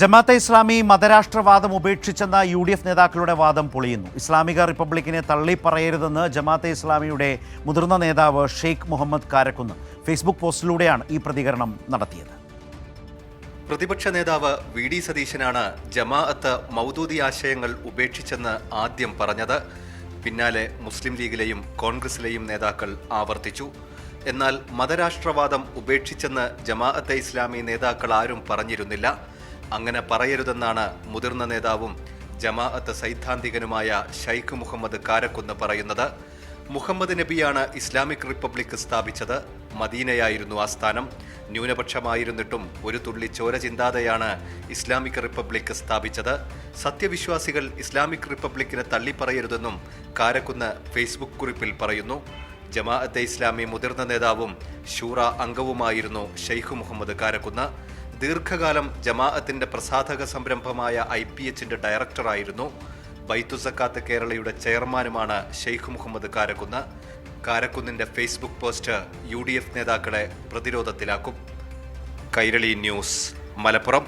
Jamaat-e Islami മതരാഷ്ട്രവാദം ഉപേക്ഷിച്ചെന്ന UDF നേതാക്കളുടെ വാദം പൊളിയുന്നു. ഇസ്ലാമിക റിപ്പബ്ലിക്കിനെ തള്ളിപ്പറയരുതെന്ന് ജമാഅത്തെ ഇസ്ലാമിയുടെ മുതിർന്ന നേതാവ് ഷെയ്ഖ് മുഹമ്മദ് കാരക്കുന്ന് ഫേസ്ബുക്ക് പോസ്റ്റിലൂടെയാണ് ഈ പ്രതികരണം നടത്തിയത്. പ്രതിപക്ഷ നേതാവ് VD സതീശനാണ് ജമാഅത്ത് മൗദൂദി ആശയങ്ങൾ ഉപേക്ഷിച്ചെന്ന് ആദ്യം പറഞ്ഞത്. പിന്നാലെ മുസ്ലിം ലീഗിലെയും കോൺഗ്രസിലെയും നേതാക്കൾ ആവർത്തിച്ചു. എന്നാൽ മതരാഷ്ട്രവാദം ഉപേക്ഷിച്ചെന്ന് ജമാഅത്തെ ഇസ്ലാമി നേതാക്കൾ ആരും പറഞ്ഞിരുന്നില്ല. അങ്ങനെ പറയരുതെന്നാണ് മുതിർന്ന നേതാവും ജമാഅത്ത് സൈദ്ധാന്തികനുമായ ഷെയ്ഖ് മുഹമ്മദ് കാരക്കുന്ന് പറയുന്നത്. മുഹമ്മദ് നബിയാണ് ഇസ്ലാമിക് റിപ്പബ്ലിക് സ്ഥാപിച്ചത്. മദീനയായിരുന്നു ആസ്ഥാനം. ന്യൂനപക്ഷമായിരുന്നിട്ടും ഒരു തുള്ളി ചോര ചിന്താതെയാണ് ഇസ്ലാമിക് റിപ്പബ്ലിക് സ്ഥാപിച്ചത്. സത്യവിശ്വാസികൾ ഇസ്ലാമിക് റിപ്പബ്ലിക്കിനെ തള്ളിപ്പറയരുതെന്നും കാരക്കുന്ന് ഫേസ്ബുക്ക് കുറിപ്പിൽ പറയുന്നു. ജമാഅത്തെ ഇസ്ലാമി മുതിർന്ന നേതാവും ഷൂറ അംഗവുമായിരുന്നു ഷെയ്ഖ് മുഹമ്മദ് കാരക്കുന്ന്. ദീർഘകാലം ജമാഅത്തിന്റെ പ്രസാധക സംരംഭമായ IPHന്റെ ഡയറക്ടറായിരുന്നു. ബൈത്തുസക്കാത്ത് കേരളയുടെ ചെയർമാനുമാണ് ഷെയ്ഖ് മുഹമ്മദ് കാരക്കുന്ന്. കാരക്കുന്നിന്റെ ഫേസ്ബുക്ക് പോസ്റ്റ് UDF നേതാക്കളെ പ്രതിരോധത്തിലാക്കും. കൈരളി ന്യൂസ്, മലപ്പുറം.